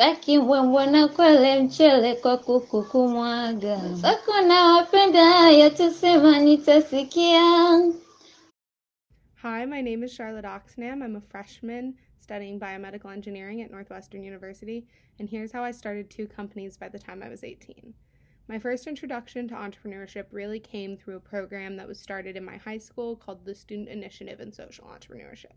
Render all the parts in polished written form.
Saki mbwembwana kwele mchele kwa kuku kumwaga. Zako na wapenda yatusema nitasikia. Hi, my name is Charlotte Oxnam. I'm a freshman studying biomedical engineering at Northwestern University, and here's how I started 2 companies by the time I was 18. My first introduction to entrepreneurship really came through a program that was started in my high school called the Student Initiative in Social Entrepreneurship.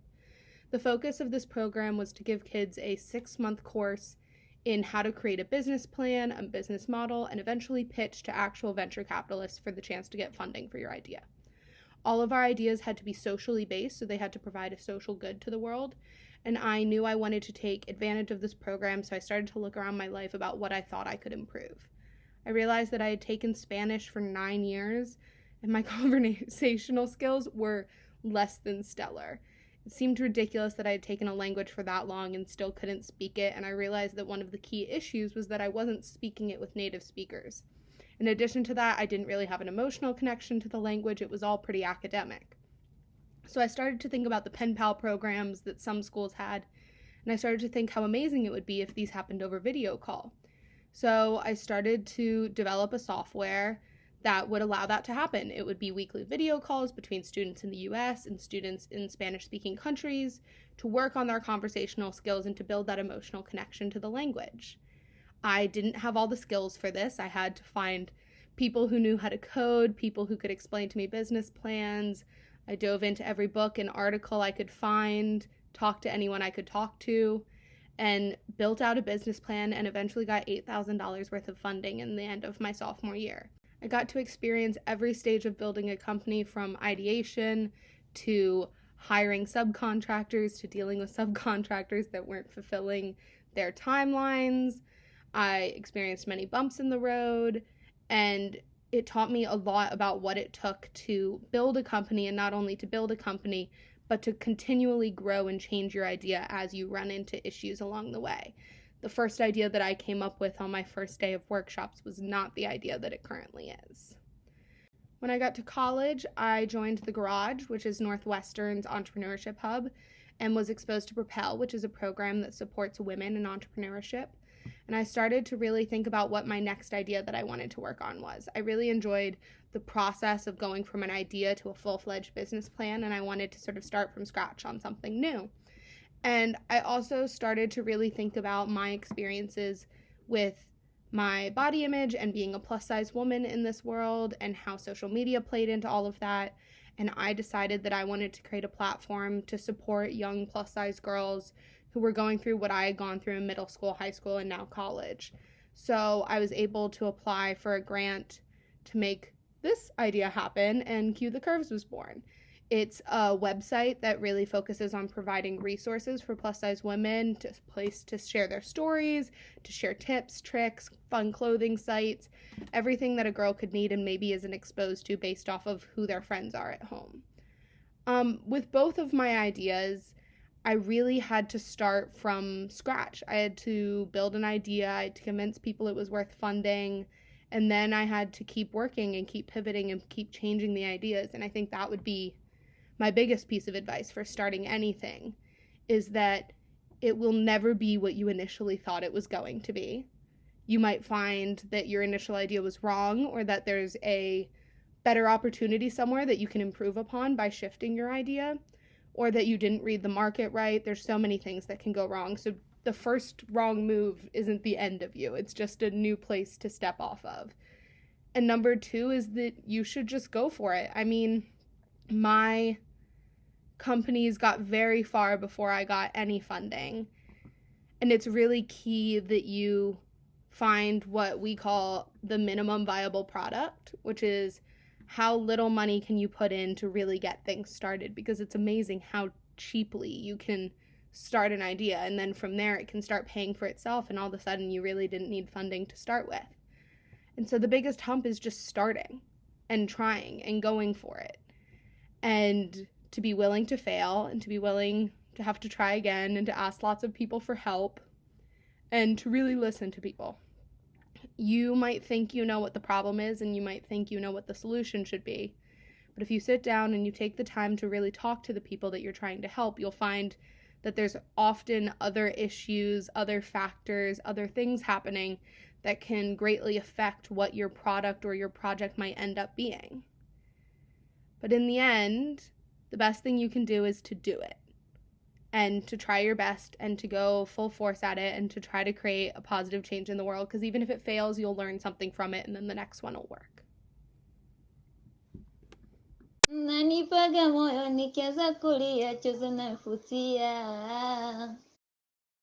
The focus of this program was to give kids a 6-month course in how to create a business plan, a business model, and eventually pitch to actual venture capitalists for the chance to get funding for your idea. All of our ideas had to be socially based, so they had to provide a social good to the world. And I knew I wanted to take advantage of this program, so I started to look around my life about what I thought I could improve. I realized that I had taken Spanish for 9 years, and my conversational skills were less than stellar. It seemed ridiculous that I had taken a language for that long and still couldn't speak it, and I realized that one of the key issues was that I wasn't speaking it with native speakers. In addition to that, I didn't really have an emotional connection to the language. It was all pretty academic. So I started to think about the pen pal programs that some schools had, and I started to think how amazing it would be if these happened over video call. So I started to develop a software that would allow that to happen. It would be weekly video calls between students in the US and students in Spanish-speaking countries to work on their conversational skills and to build that emotional connection to the language. I didn't have all the skills for this. I had to find people who knew how to code, people who could explain to me business plans. I dove into every book and article I could find, talked to anyone I could talk to, and built out a business plan and eventually got $8,000 worth of funding in the end of my sophomore year. I got to experience every stage of building a company, from ideation to hiring subcontractors to dealing with subcontractors that weren't fulfilling their timelines. I experienced many bumps in the road, and it taught me a lot about what it took to build a company, and not only to build a company, but to continually grow and change your idea as you run into issues along the way. The first idea that I came up with on my first day of workshops was not the idea that it currently is. When I got to college, I joined the Garage, which is Northwestern's entrepreneurship hub, and was exposed to Propel, which is a program that supports women in entrepreneurship. And I started to really think about what my next idea that I wanted to work on was. I really enjoyed the process of going from an idea to a full-fledged business plan, and I wanted to sort of start from scratch on something new. And I also started to really think about my experiences with my body image and being a plus-size woman in this world and how social media played into all of that. And I decided that I wanted to create a platform to support young plus-size girls who were going through what I had gone through in middle school, high school, and now college. So I was able to apply for a grant to make this idea happen, and Cue the Curves was born. It's a website that really focuses on providing resources for plus-size women, to place to share their stories, to share tips, tricks, fun clothing sites, everything that a girl could need and maybe isn't exposed to based off of who their friends are at home. With both of my ideas, I really had to start from scratch. I had to build an idea, I had to convince people it was worth funding, and then I had to keep working and keep pivoting and keep changing the ideas. And I think that would be my biggest piece of advice for starting anything, is that it will never be what you initially thought it was going to be. You might find that your initial idea was wrong, or that there's a better opportunity somewhere that you can improve upon by shifting your idea, or that you didn't read the market right. There's so many things that can go wrong. So the first wrong move isn't the end of you. It's just a new place to step off of. And number 2 is that you should just go for it. I mean, my companies got very far before I got any funding. And it's really key that you find what we call the minimum viable product, which is how little money can you put in to really get things started, because it's amazing how cheaply you can start an idea, and then from there it can start paying for itself, and all of a sudden you really didn't need funding to start with. And so the biggest hump is just starting and trying and going for it, and to be willing to fail, and to be willing to have to try again, and to ask lots of people for help, and to really listen to people. You might think you know what the problem is, and you might think you know what the solution should be. But if you sit down and you take the time to really talk to the people that you're trying to help, you'll find that there's often other issues, other factors, other things happening that can greatly affect what your product or your project might end up being. But in the end, the best thing you can do is to do it and to try your best and to go full force at it and to try to create a positive change in the world, because even if it fails, you'll learn something from it and then the next one will work. Nanipaga moyo nikianza kulia chozi nafutia.